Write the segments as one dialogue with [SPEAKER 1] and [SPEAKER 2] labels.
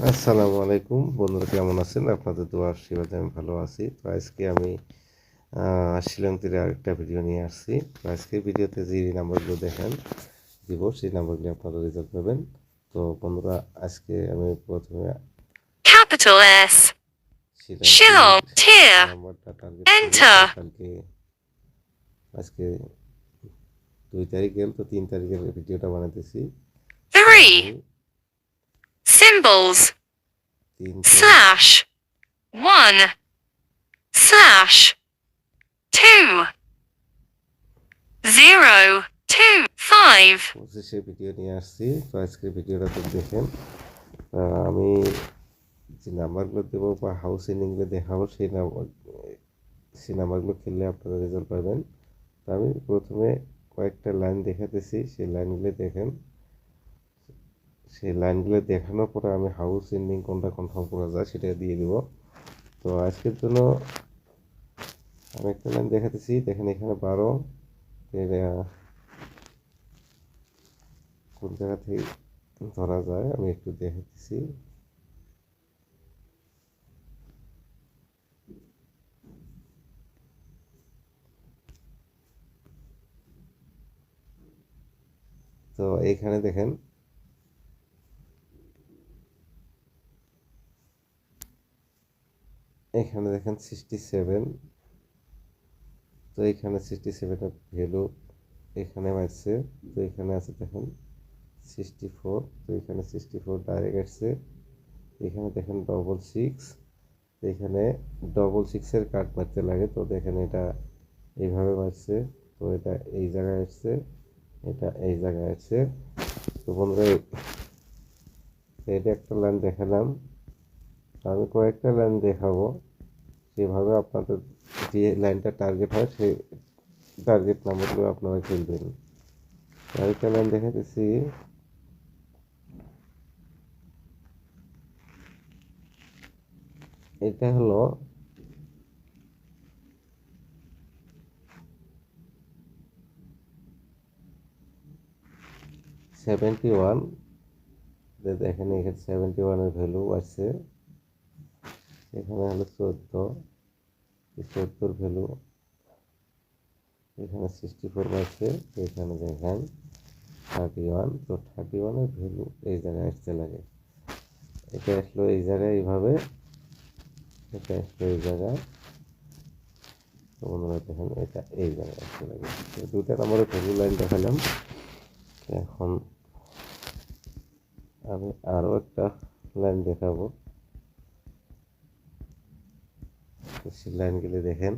[SPEAKER 1] আসসালামু আলাইকুম বন্ধুরা, কেমন আছেন? আপনাদের দোয়া আশীর্বাদে আমি ভালো আছি। তো আজকে আমি শিলং তীরে আরেকটা ভিডিও নিয়ে আসছি। তো আজকের ভিডিওতে যে নাম্বারগুলো দিব সেই নাম্বারগুলো আপনারা রেজাল্ট পাবেন। তো বন্ধুরা, আজকে আমি প্রথমে
[SPEAKER 2] Capital S.
[SPEAKER 1] শিলং তীর
[SPEAKER 2] Shillong tier.
[SPEAKER 1] নাম্বারটা টার্গেট করে
[SPEAKER 2] Enter.
[SPEAKER 1] আজকে 2 তারিখ গেল, তো 3 তারিখের ভিডিওটা বানাতেছি। তো আমি
[SPEAKER 2] 3. Symbols.
[SPEAKER 1] 3 তারিখ
[SPEAKER 2] Slash. 1. Slash. 2. 0. 2. 5.
[SPEAKER 1] 25-এর ভিডিও নিয়ে আসছি। তো আজকের ভিডিওটা তো দেখেন। আমি যে নাম্বারগুলো দেবো বা হাউস এন্ডিংগুলো দেখাবো সেই নাম্বারগুলো খেললে আপনারা রেজাল্ট পাবেন। তো আমি প্রথমে কয়েকটা লাইন দেখাতেছি, সেই লাইনগুলো দেখেন। সেই লাইনগুলো দেখানোর পরে আমি হাউস এন্ডিং কোনটা কনফার্ম করা যায় সেটা দিয়ে দিব। তো আজকের জন্য আমি একটা লাইন দেখাতেছি, দেখেন এখানে 12 এর কোন জায়গা থেকে ধরা যায় আমি একটু দেখাতেছি। তো এইখানে দেখেন এখানে দেখেন 67। তো এখানে 67-এর ভ্যালু এখানে আসছে। তো এখানে আছে দেখেন 64। তো এখানে 64 ডাইরেক্ট আসছে। এখানে দেখেন 66। তো এখানে 66-এর কাট মারতে লাগে। তো দেখেন এটা এইভাবে মারছে। তো এটা এই জায়গায় আসছে, এটা এই জায়গায় আসছে। তো বন্ধুরা, এটা একটা লাইন দেখালাম। আমি কয়েকটা লাইন দেখাবো, সেভাবে আপনাদের যে লাইনটা টার্গেট হয় সেই টার্গেট নাম্বারগুলো আপনারা খেলবেন। আরেকটা লাইন দেখাতেছি। এটা হলো 71। দেখেন এখানে 71-এর ভ্যালু আছে। এখানে হলো 14, 14 ভ্যালু এখানে 64 আছে। এখানে দেখেন 31। তো 31-এর ভ্যালু এই জায়গায় আসতে লাগে। এটা আসলো এই জায়গায় এইভাবে, এটা আসলো এই জায়গায়। তো বন্ধুরা দেখেন এটা এই জায়গায় আসতে লাগে। তো দুটা নম্বরের ভ্যালু লাইন দেখালাম। এখন আমি আরও একটা লাইন দেখাবো। সেই লাইনগুলি দেখেন,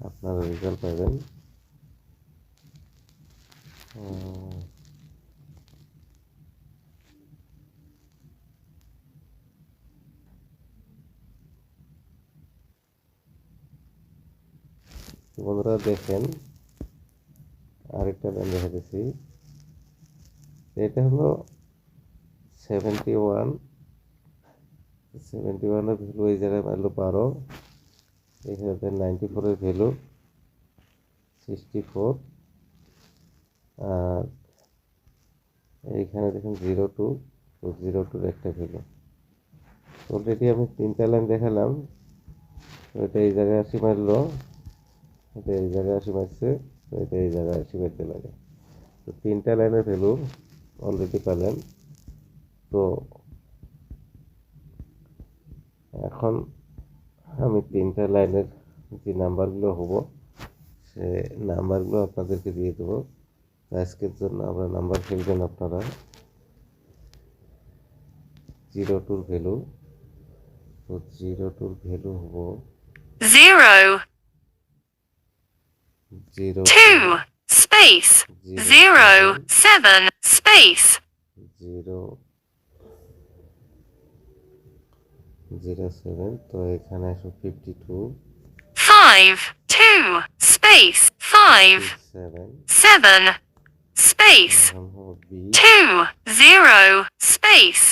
[SPEAKER 1] আপনারা রেজাল্ট পাবেন। বন্ধুরা দেখেন আরেকটা লাইন দেখাতেছি। এটা হলো 71। 71-এর ভ্যালু এই জায়গায় মারলো 12। এখানে 94-এর ভ্যালু 64। আর এইখানে দেখেন 02। তো 02-র একটা ভ্যালু। অলরেডি আমি 3টা লাইন দেখালাম। তো এটা এই জায়গায় 80 মারলো, এটা এই জায়গায় 80 মারছে। তো এটা এই জায়গায় 80 মারতে লাগে। তো 3টা লাইনের ভ্যালু অলরেডি পেলেন। তো এখন আমি 3টা লাইনের যে নাম্বারগুলো হবো সে নাম্বারগুলো আপনাদেরকে দিয়ে দেবো। আজকের জন্য আমরা নাম্বার খেলবেন আপনারা 02-র ভ্যালু। তো 02-র ভ্যালু হবো
[SPEAKER 2] 0.
[SPEAKER 1] 02,
[SPEAKER 2] 2. Space. 0.
[SPEAKER 1] 07,
[SPEAKER 2] 7. Space.
[SPEAKER 1] 007। তো এখানে আসো 52,
[SPEAKER 2] 5. 2. Space. 5.
[SPEAKER 1] 57।
[SPEAKER 2] 7. Space.
[SPEAKER 1] এখন হবো
[SPEAKER 2] 2. 0. Space.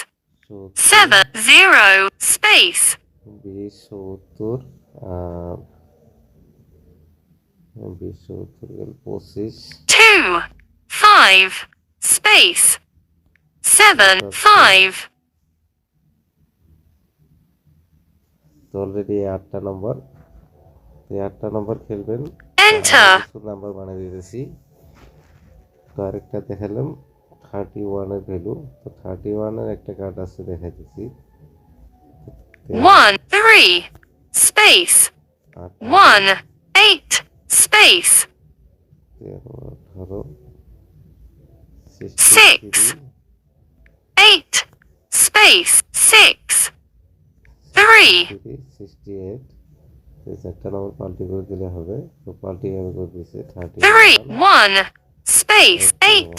[SPEAKER 1] 70,
[SPEAKER 2] 7. 0. Space.
[SPEAKER 1] 70। আর 70 গেল 25,
[SPEAKER 2] 2. 5. Space. 7.
[SPEAKER 1] 75,
[SPEAKER 2] 5.
[SPEAKER 1] তো অলরেডি 8টা নম্বর, এই 8টা নম্বর খেলবেন।
[SPEAKER 2] Enter.
[SPEAKER 1] কিছু নাম্বার বানিয়ে দিতেছি। তো আরেকটা দেখালাম 31 এর ভ্যালু। তো 31 এর একটা কার্ড আছে দেখাইতেছি।
[SPEAKER 2] 1, 3, space. 1, 8, space.
[SPEAKER 1] 13, 18,
[SPEAKER 2] 6, 8, space. 6, 3,
[SPEAKER 1] 68। এই চারটা নম্বর পাল্টি করে দিলে হবে। তো পাল্টি আমি করে দিচ্ছি
[SPEAKER 2] 3,
[SPEAKER 1] 31,
[SPEAKER 2] 1, space. 8,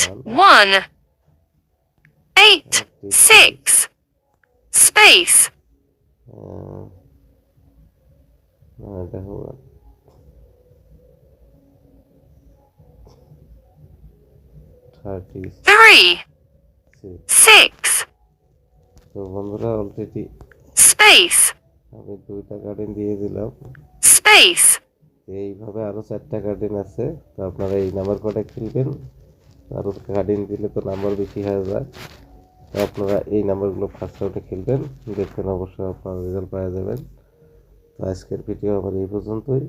[SPEAKER 2] 1, 8, 6, space.
[SPEAKER 1] এটা হবে 36।
[SPEAKER 2] 3, 6,
[SPEAKER 1] তো বন্ধুরা অলরেডি
[SPEAKER 2] space.
[SPEAKER 1] আমি 2টা গার্ডেন দিয়ে দিলাম।
[SPEAKER 2] Space.
[SPEAKER 1] এইভাবে আরো 4টা গার্ডেন আছে। তো আপনারা এই নাম্বার কটা খেলবেন, আরো গার্ডেন দিলে তো নাম্বার বেশি হয়ে যায়। তো আপনারা এই নাম্বারগুলো ফার্স্ট রাউন্ডে খেলবেন, দেখবেন অবশ্যই আপনারা রেজাল্ট পাওয়া যাবেন। তো আজকের ভিডিও আমার এই পর্যন্তই।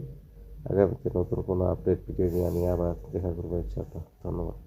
[SPEAKER 1] আগামীতে নতুন কোনো আপডেট ভিডিও নিয়ে আমি আবার দেখা করবো ইনশাআল্লাহ। ধন্যবাদ।